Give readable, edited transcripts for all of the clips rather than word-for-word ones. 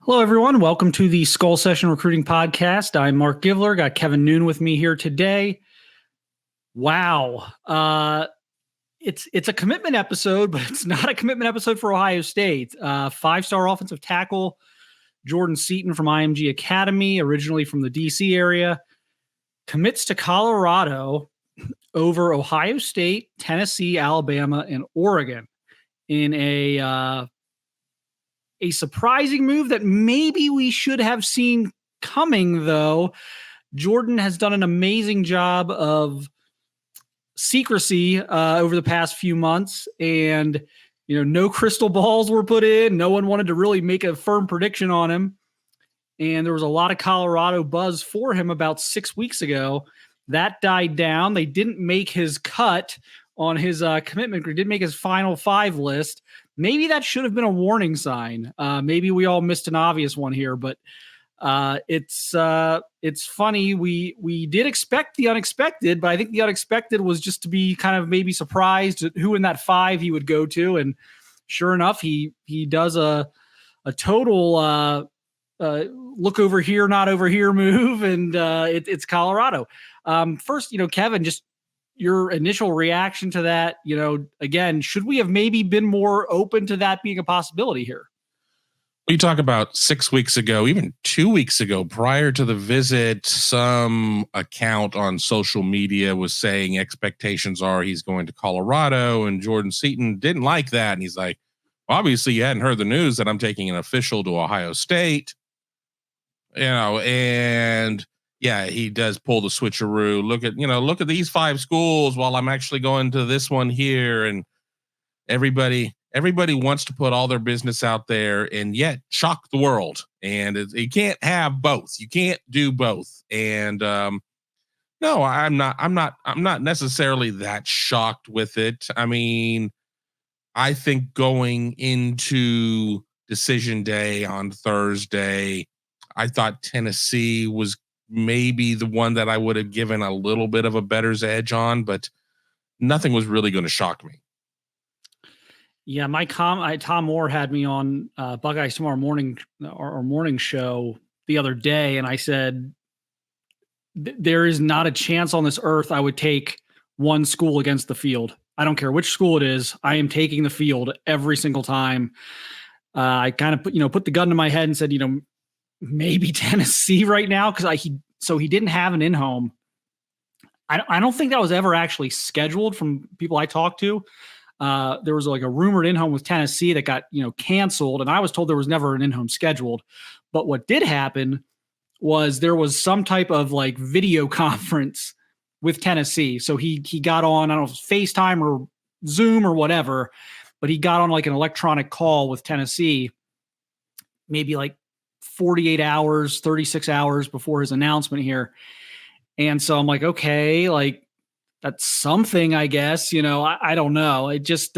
Hello, everyone. Welcome to the Skull Session Recruiting Podcast. I'm Marc Givler. Got Kevin Noon with me here today. Wow. It's a commitment episode, but it's not a commitment episode for Ohio State. Five-star offensive tackle Jordan Seaton from IMG Academy, originally from the D.C. area, commits to Colorado over Ohio State, Tennessee, Alabama, and Oregon in a surprising move that maybe we should have seen coming, though. Jordan has done an amazing job of secrecy over the past few months, and no crystal balls were put in. No one wanted to really make a firm prediction on him, and there was a lot of Colorado buzz for him about 6 weeks ago. That died down. They didn't make his cut on his commitment. He didn't make his final five list. Maybe that should have been a warning sign. Maybe we all missed an obvious one here, but it's funny. We did expect the unexpected, but I think the unexpected was just to be kind of maybe surprised at who in that five he would go to, and sure enough, he does a total look over here, not over here move, and it's Colorado. First, Kevin, just your initial reaction to that, again, should we have maybe been more open to that being a possibility here? You talk about 6 weeks ago, even 2 weeks ago, prior to the visit, some account on social media was saying expectations are he's going to Colorado, and Jordan Seaton didn't like that. And he's like, obviously you hadn't heard the news that I'm taking an official to Ohio State, and yeah, he does pull the switcheroo. Look at these five schools while I'm actually going to this one here. And everybody wants to put all their business out there and yet shock the world. And you can't have both. You can't do both. And no, I'm not necessarily that shocked with it. I mean, I think going into decision day on Thursday, I thought Tennessee was maybe the one that I would have given a little bit of a better's edge on, but nothing was really going to shock me. Yeah, Tom Moore had me on Buckeyes Tomorrow Morning, our morning show the other day, and I said there is not a chance on this earth I would take one school against the field. I don't care which school it is. I am taking the field every single time. I kind of put the gun to my head and said, maybe Tennessee right now, because he didn't have an in-home. I don't think that was ever actually scheduled from people I talked to. There was like a rumored in-home with Tennessee that got canceled, and I was told there was never an in-home scheduled. But what did happen was there was some type of like video conference with Tennessee. So he got on, I don't know if it was FaceTime or Zoom or whatever, but he got on like an electronic call with Tennessee, maybe like 48 hours, 36 hours before his announcement here. And so I'm like, okay, like that's something, I guess, I don't know. It just,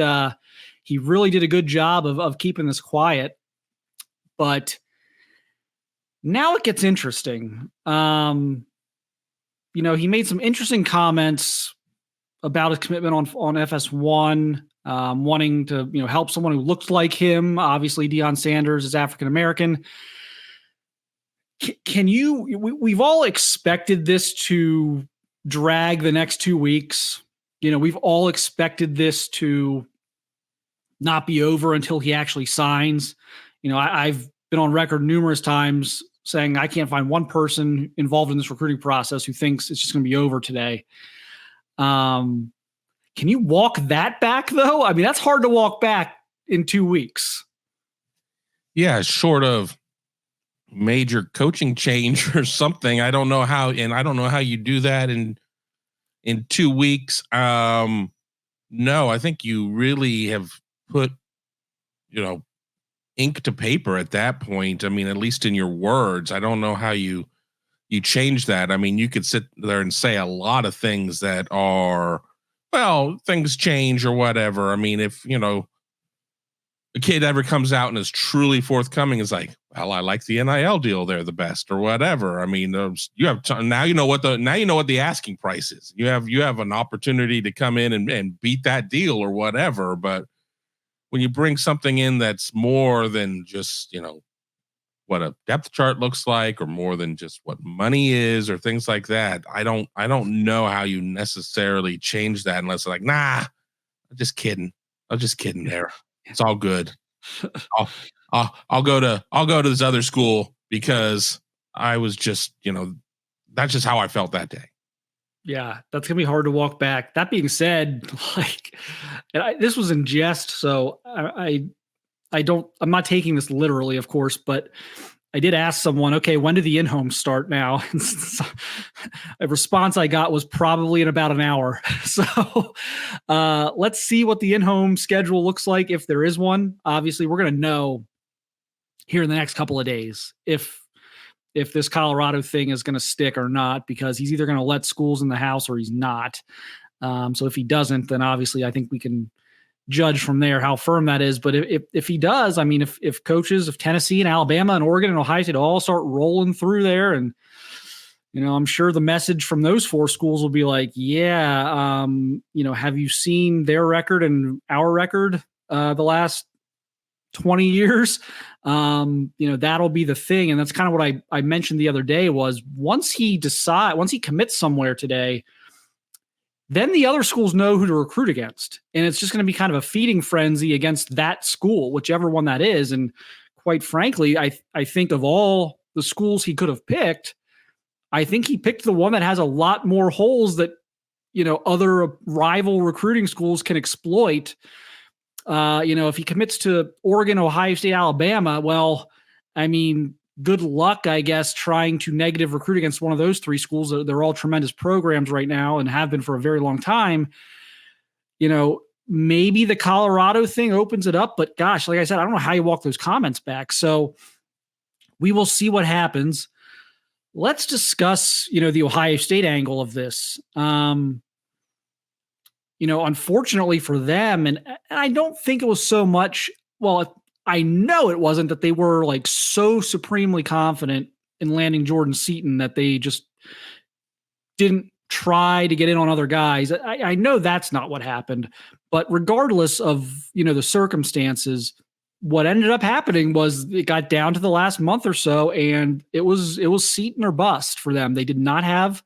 he really did a good job of keeping this quiet, but now it gets interesting. He made some interesting comments about his commitment on FS1, wanting to, help someone who looked like him. Obviously Deion Sanders is African-American. We've all expected this to drag the next 2 weeks. We've all expected this to not be over until he actually signs. I've been on record numerous times saying I can't find one person involved in this recruiting process who thinks it's just going to be over today. Can you walk that back, though? I mean, that's hard to walk back in 2 weeks. Yeah, short of major coaching change or something. I don't know how you do that in 2 weeks. No, I think you really have put, ink to paper at that point. I mean, at least in your words, I don't know how you change that. I mean, you could sit there and say a lot of things that are, well, things change or whatever. I mean, if, a kid ever comes out and is truly forthcoming, is like, well, I like the NIL deal there the best or whatever. I mean, you have now you know what the asking price is. You have an opportunity to come in and beat that deal or whatever. But when you bring something in that's more than just what a depth chart looks like, or more than just what money is, or things like that. I don't know how you necessarily change that unless like, nah, I'm just kidding. I'm just kidding there. It's all good. I'll go to this other school because I was just, that's just how I felt that day. Yeah, that's gonna be hard to walk back. That being said, like, this was in jest, so I'm not taking this literally, of course, but I did ask someone, okay, when do the in-homes start now? A response I got was probably in about an hour. So let's see what the in-home schedule looks like, if there is one. Obviously, we're going to know here in the next couple of days if this Colorado thing is going to stick or not, because he's either going to let schools in the house or he's not. So if he doesn't, then obviously I think we can judge from there how firm that is. But if he does, I mean, if coaches of Tennessee and Alabama and Oregon and Ohio State all start rolling through there, and I'm sure the message from those 4 schools will be like, yeah, have you seen their record and our record the last 20 years? That'll be the thing. And that's kind of what I mentioned the other day was once he commits somewhere today, then the other schools know who to recruit against. And it's just going to be kind of a feeding frenzy against that school, whichever one that is. And quite frankly, I think of all the schools he could have picked, I think he picked the one that has a lot more holes that, other rival recruiting schools can exploit. If he commits to Oregon, Ohio State, Alabama, well, I mean, good luck, I guess, trying to negative recruit against one of those 3 schools. They're all tremendous programs right now and have been for a very long time. Maybe the Colorado thing opens it up, but gosh, like I said, I don't know how you walk those comments back. So we will see what happens. Let's discuss, the Ohio State angle of this. Unfortunately for them, and I don't think it was so much, well, I know it wasn't that they were like so supremely confident in landing Jordan Seaton that they just didn't try to get in on other guys. I know that's not what happened, but regardless of, the circumstances, what ended up happening was it got down to the last month or so, and it was Seaton or bust for them. They did not have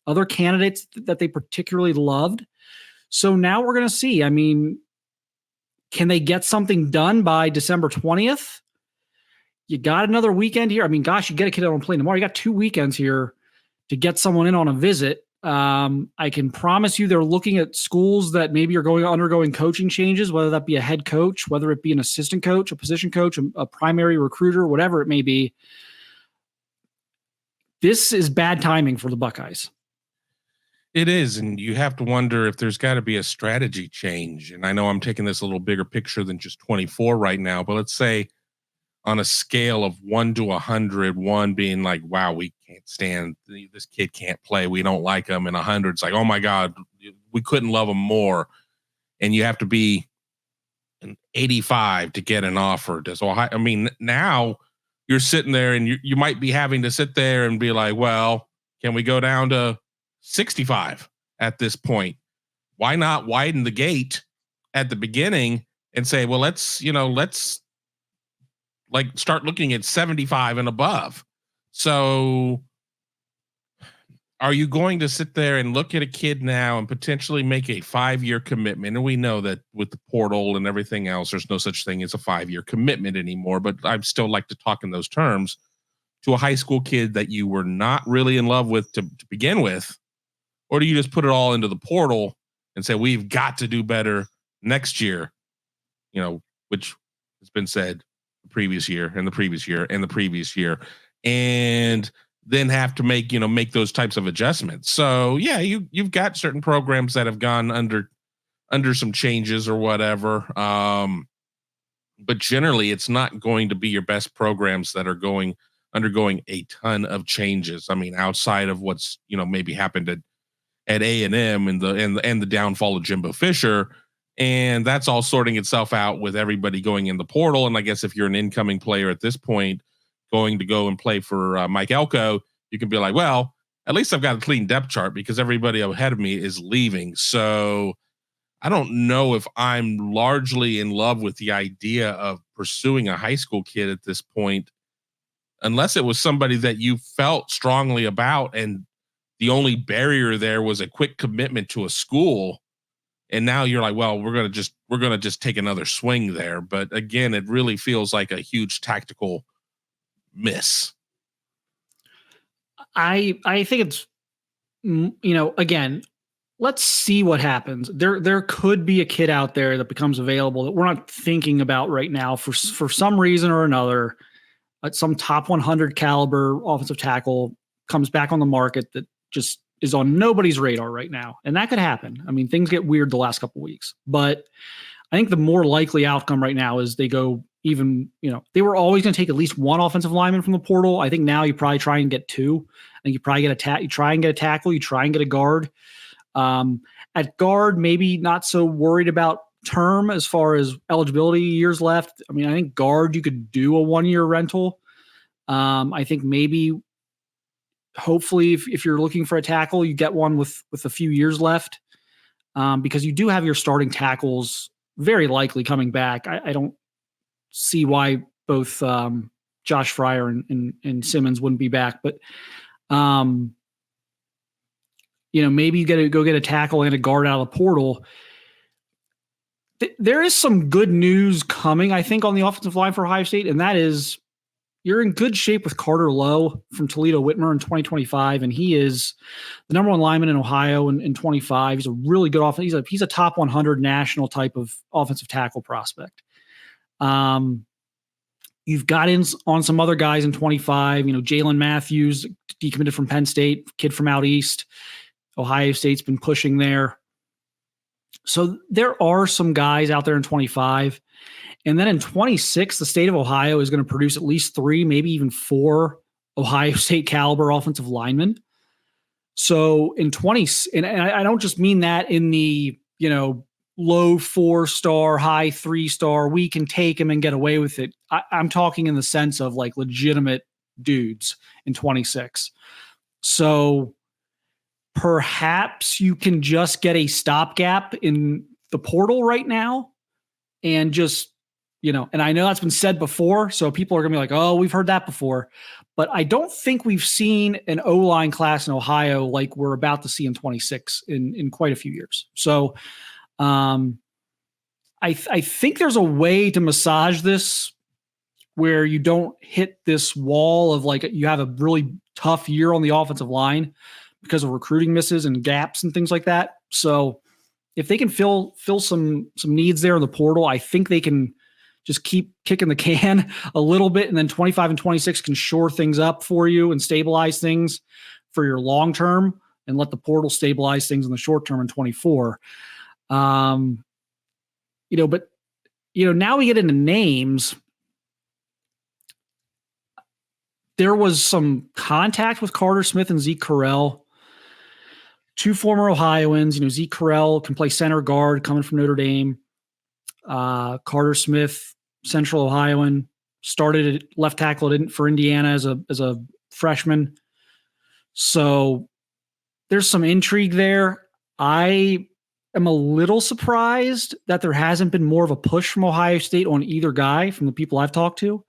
other candidates that they particularly loved. So now we're going to see. I mean, can they get something done by December 20th? You got another weekend here. I mean, gosh, you get a kid on a plane tomorrow. You got 2 weekends here to get someone in on a visit. I can promise you they're looking at schools that maybe are undergoing coaching changes, whether that be a head coach, whether it be an assistant coach, a position coach, a primary recruiter, whatever it may be. This is bad timing for the Buckeyes. It is, and you have to wonder if there's got to be a strategy change. And I know I'm taking this a little bigger picture than just 24 right now, but let's say on a scale of 1 to 100, 1 being like, wow, we can't stand this kid, can't play, we don't like him, and 100 it's like, oh my God, we couldn't love him more. And you have to be an 85 to get an offer. I mean, now you're sitting there and you might be having to sit there and be like, well, can we go down to 65 at this point? Why not widen the gate at the beginning and say, well, let's like start looking at 75 and above. So are you going to sit there and look at a kid now and potentially make a 5-year commitment? And we know that with the portal and everything else, there's no such thing as a 5-year commitment anymore, but I'd still like to talk in those terms to a high school kid that you were not really in love with to begin with. Or do you just put it all into the portal and say, we've got to do better next year, which has been said the previous year and the previous year and the previous year, and then have to make those types of adjustments. So yeah, you've got certain programs that have gone under some changes or whatever. But generally it's not going to be your best programs that are undergoing a ton of changes. I mean, outside of what's, maybe happened at A&M and the downfall of Jimbo Fisher, and that's all sorting itself out with everybody going in the portal. And I guess if you're an incoming player at this point, going to go and play for Mike Elko, you can be like, well, at least I've got a clean depth chart because everybody ahead of me is leaving. So I don't know if I'm largely in love with the idea of pursuing a high school kid at this point unless it was somebody that you felt strongly about and the only barrier there was a quick commitment to a school. And now you're like, well, we're going to just take another swing there. But again, it really feels like a huge tactical miss. I think it's, again, let's see what happens. There could be a kid out there that becomes available that we're not thinking about right now for some reason or another. Some top 100 caliber offensive tackle comes back on the market that just is on nobody's radar right now. And that could happen. I mean, things get weird the last couple of weeks, but I think the more likely outcome right now is they go even, they were always going to take at least one offensive lineman from the portal. I think now you probably try and get two. I think you probably you try and get a tackle, you try and get a guard. At guard, maybe not so worried about term as far as eligibility years left. I mean, I think guard, you could do a 1-year rental. I think maybe hopefully if you're looking for a tackle, you get one with a few years left, because you do have your starting tackles very likely coming back. I don't see why both Josh Fryer and Simmons wouldn't be back, but maybe you got to go get a tackle and a guard out of the portal. There is some good news coming, I think, on the offensive line for Ohio State, and that is you're in good shape with Carter Lowe from Toledo Whitmer in 2025, and he is the number one lineman in Ohio in 25. He's a really good offensive. He's a top 100 national type of offensive tackle prospect. You've got in on some other guys in 25. Jalen Matthews, decommitted from Penn State, kid from out east. Ohio State's been pushing there. So there are some guys out there in 25. And then in 26, the state of Ohio is going to produce at least 3, maybe even 4 Ohio State caliber offensive linemen. So in 20, and I don't just mean that in the, low 4-star, high 3-star, we can take him and get away with it. I'm talking in the sense of like legitimate dudes in 26. So perhaps you can just get a stopgap in the portal right now and just, and I know that's been said before, so people are going to be like, oh, we've heard that before. But I don't think we've seen an O-line class in Ohio like we're about to see in 26 in quite a few years. So I think there's a way to massage this where you don't hit this wall of like you have a really tough year on the offensive line because of recruiting misses and gaps and things like that. So if they can fill some needs there in the portal, I think they can just keep kicking the can a little bit, and then 25 and 26 can shore things up for you and stabilize things for your long term, and let the portal stabilize things in the short term in 24. But now we get into names. There was some contact with Carter Smith and Zeke Correll, 2 former Ohioans. Zeke Correll can play center guard coming from Notre Dame. Carter Smith, Central Ohioan, started at left tackle for Indiana as a freshman. So there's some intrigue there. I am a little surprised that there hasn't been more of a push from Ohio State on either guy from the people I've talked to.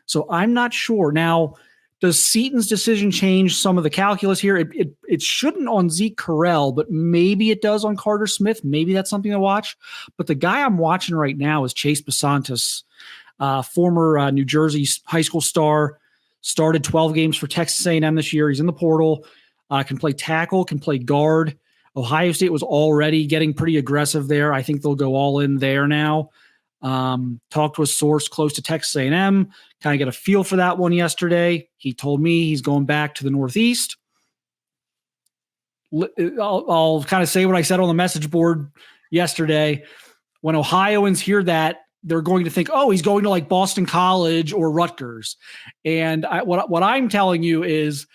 So I'm not sure. Now, does Seaton's decision change some of the calculus here? It shouldn't on Zeke Correll, but maybe it does on Carter Smith. Maybe that's something to watch. But the guy I'm watching right now is Chase Basantis, former New Jersey high school star, started 12 games for Texas A&M this year. He's in the portal, can play tackle, can play guard. Ohio State was already getting pretty aggressive there. I think they'll go all in there now. Talked to a source close to Texas A&M, kind of get a feel for that one yesterday. He told me he's going back to the Northeast. I'll kind of say what I said on the message board yesterday. When Ohioans hear that, they're going to think, oh, he's going to like Boston College or Rutgers. And what I'm telling you is,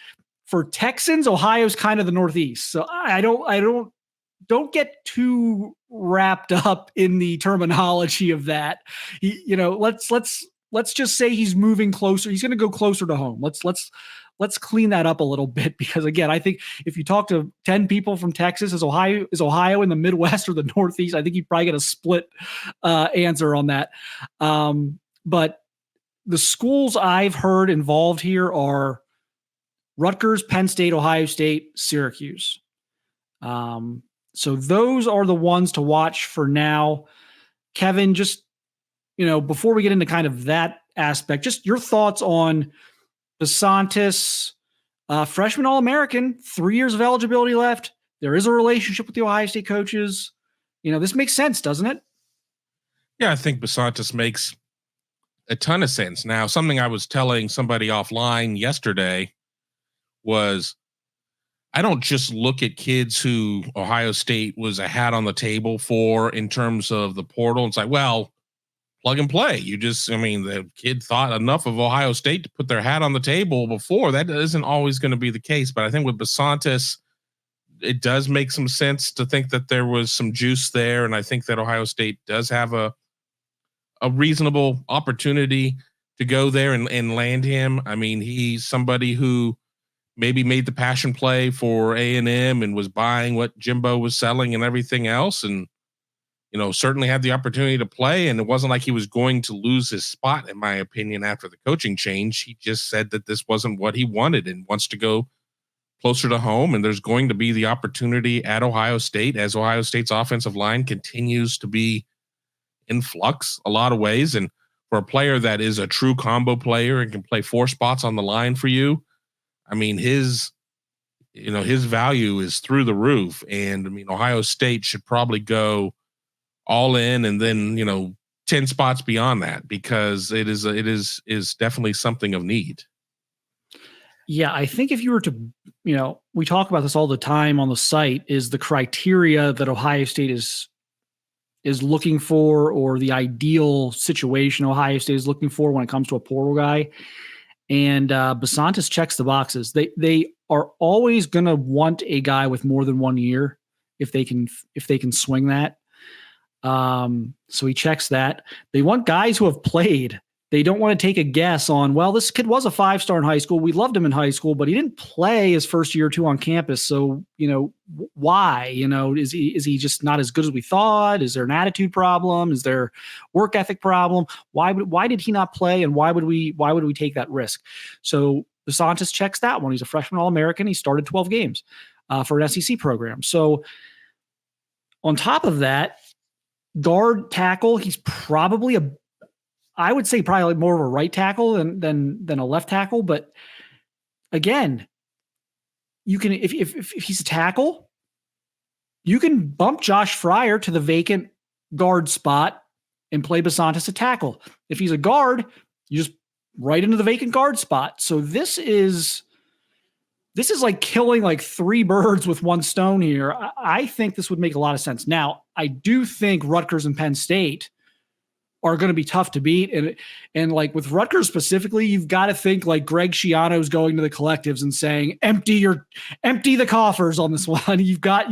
for Texans, Ohio's kind of the Northeast. So I don't get too wrapped up in the terminology of that. Let's just say he's moving closer. He's going to go closer to home. Let's clean that up a little bit, because again, I think if you talk to 10 people from Texas, is Ohio in the Midwest or the Northeast? I think you probably get a split answer on that. But the schools I've heard involved here are Rutgers, Penn State, Ohio State, Syracuse. So those are the ones to watch for now. Kevin, just, before we get into kind of that aspect, just your thoughts on Bisontis, freshman All-American, 3 years of eligibility left. There is a relationship with the Ohio State coaches. This makes sense, doesn't it? Yeah, I think Bisontis makes a ton of sense. Now, something I was telling somebody offline yesterday was I don't just look at kids who Ohio State was a hat on the table for in terms of the portal. It's like, well, plug and play. The kid thought enough of Ohio State to put their hat on the table before. That isn't always going to be the case. But I think with Bisontis, it does make some sense to think that there was some juice there. And I think that Ohio State does have a reasonable opportunity to go there and land him. I mean, he's somebody who maybe made the passion play for A&M and was buying what Jimbo was selling and everything else. And, certainly had the opportunity to play. And it wasn't like he was going to lose his spot, in my opinion, after the coaching change. He just said that this wasn't what he wanted and wants to go closer to home. And there's going to be the opportunity at Ohio State as Ohio State's offensive line continues to be in flux a lot of ways. And for a player that is a true combo player and can play 4 spots on the line for you, I mean, his value is through the roof. And Ohio State should probably go all in and then, 10 spots beyond that, because it is definitely something of need. Yeah, I think if you were to, we talk about this all the time on the site, is the criteria that Ohio State is looking for, or the ideal situation Ohio State is looking for when it comes to a portal guy. And Bisontis checks the boxes. They are always going to want a guy with more than 1 year if they can swing that. So he checks that. They want guys who have played. They don't want to take a guess on, well, this kid was a 5-star in high school. We loved him in high school, but he didn't play his first year or two on campus. So, why? Is he just not as good as we thought? Is there an attitude problem? Is there work ethic problem? Why did he not play? And why would we take that risk? So Bisontis checks that one. He's a freshman All-American. He started 12 games for an SEC program. So on top of that, guard tackle, he's probably I would say probably more of a right tackle than a left tackle. But again, you can, if he's a tackle, you can bump Josh Fryer to the vacant guard spot and play Bisontis a tackle. If he's a guard, you just right into the vacant guard spot. So this is like killing like 3 birds with 1 stone here. I think this would make a lot of sense. Now, I do think Rutgers and Penn State are going to be tough to beat. And like with Rutgers specifically, you've got to think like Greg Schiano's going to the collectives and saying, empty the coffers on this one. You've got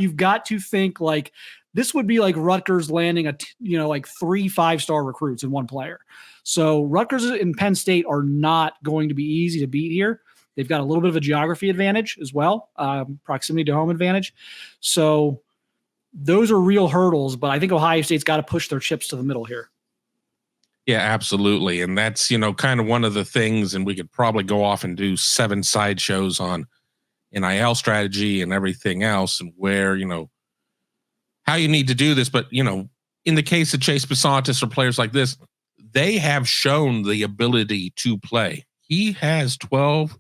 to think like this would be like Rutgers landing like 3 5-star recruits in one player. So Rutgers and Penn State are not going to be easy to beat here. They've got a little bit of a geography advantage as well, proximity to home advantage. So those are real hurdles, but I think Ohio State's got to push their chips to the middle here. Yeah, absolutely. And that's, kind of one of the things, and we could probably go off and do 7 sideshows on NIL strategy and everything else and where, how you need to do this. But, in the case of Chase Bisontis or players like this, they have shown the ability to play. He has 12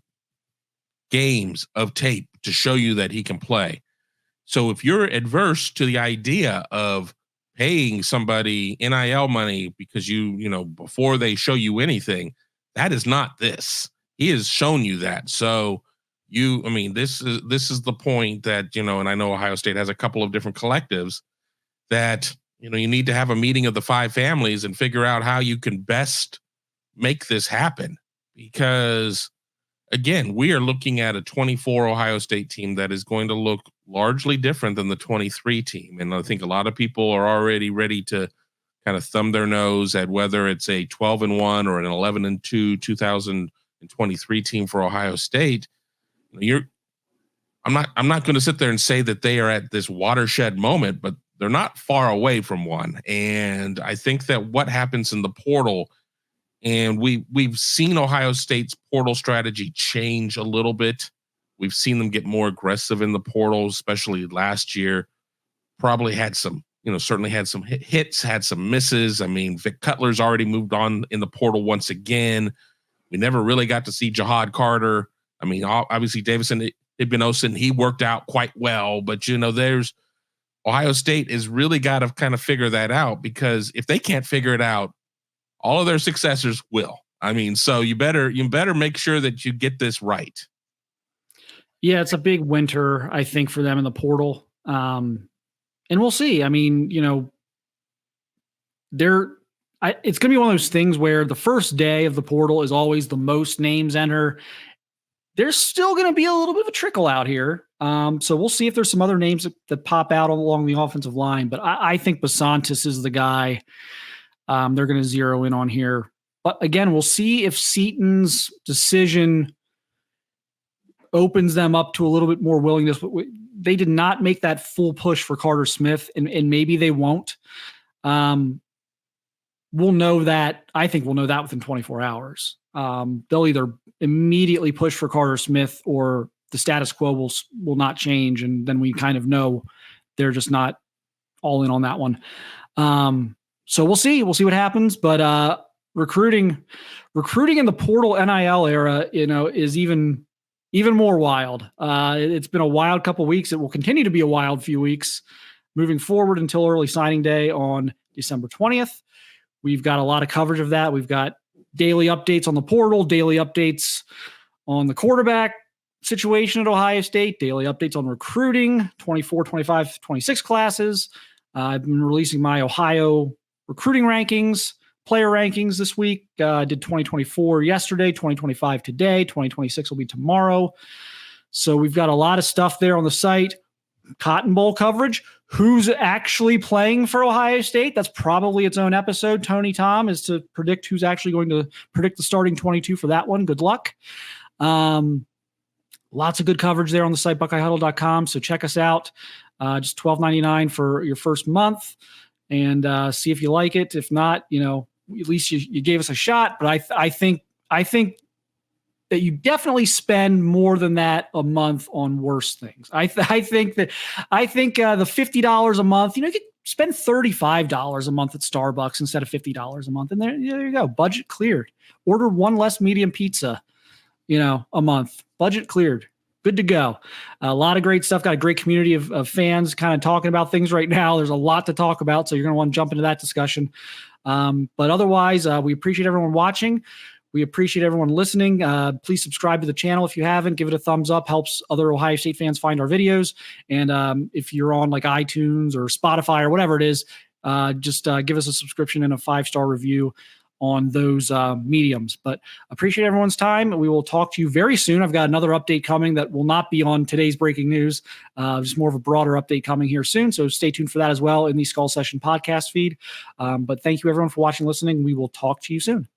games of tape to show you that he can play. So if you're adverse to the idea of paying somebody NIL money because before they show you anything, that is not this. He has shown you that. So this is the point that, and I know Ohio State has a couple of different collectives that, you need to have a meeting of the 5 families and figure out how you can best make this happen. Because again, we are looking at a 24 Ohio State team that is going to look largely different than the 23 team. And I think a lot of people are already ready to kind of thumb their nose at whether it's a 12-1 or an 11-2 2023 team for Ohio State. I'm not going to sit there and say that they are at this watershed moment, but they're not far away from one. And I think that what happens in the portal And we've seen Ohio State's portal strategy change a little bit. We've seen them get more aggressive in the portal, especially last year. Probably had some, certainly had some hits, had some misses. I mean, Vic Cutler's already moved on in the portal once again. We never really got to see Jihad Carter. I mean, obviously Davison Ibn-Osen, he worked out quite well, but there's Ohio State has really got to kind of figure that out, because if they can't figure it out, all of their successors will. I mean, so you better make sure that you get this right. Yeah, it's a big winter, I think, for them in the portal. And we'll see. I mean, it's going to be one of those things where the first day of the portal is always the most names enter. There's still going to be a little bit of a trickle out here. So we'll see if there's some other names that pop out along the offensive line. But I think Basantis is the guy they're going to zero in on here. But again, we'll see if Seaton's decision opens them up to a little bit more willingness. They did not make that full push for Carter Smith, and maybe they won't. We'll know that. I think we'll know that within 24 hours. They'll either immediately push for Carter Smith, or the status quo will not change, and then we kind of know they're just not all in on that one. So we'll see. We'll see what happens. But recruiting in the portal NIL era, is even more wild. It's been a wild couple of weeks. It will continue to be a wild few weeks moving forward until early signing day on December 20th. We've got a lot of coverage of that. We've got daily updates on the portal, daily updates on the quarterback situation at Ohio State, daily updates on recruiting, 24, 25, 26 classes. I've been releasing my Ohio recruiting rankings, player rankings this week. I did 2024 yesterday, 2025 today, 2026 will be tomorrow. So we've got a lot of stuff there on the site. Cotton Bowl coverage. Who's actually playing for Ohio State? That's probably its own episode. Tony Tom is to predict who's actually going to predict the starting 22 for that one. Good luck. Lots of good coverage there on the site, BuckeyeHuddle.com. So check us out. Just $12.99 for your first month, and see if you like it. If not, at least you gave us a shot. But I think that you definitely spend more than that a month on worse things. I think the $50 a month, you could spend $35 a month at Starbucks instead of $50 a month. And there you go. Budget cleared. Order one less medium pizza, a month. Budget cleared. Good to go. A lot of great stuff. Got a great community of fans kind of talking about things right now. There's a lot to talk about, so you're going to want to jump into that discussion. But otherwise, we appreciate everyone watching. We appreciate everyone listening. Please subscribe to the channel if you haven't. Give it a thumbs up. Helps other Ohio State fans find our videos. And if you're on like iTunes or Spotify or whatever it is, just give us a subscription and a 5-star review on those mediums. But appreciate everyone's time. We will talk to you very soon. I've got another update coming that will not be on today's breaking news. Just more of a broader update coming here soon. So stay tuned for that as well in the Skull Session podcast feed. But thank you everyone for watching, listening. We will talk to you soon.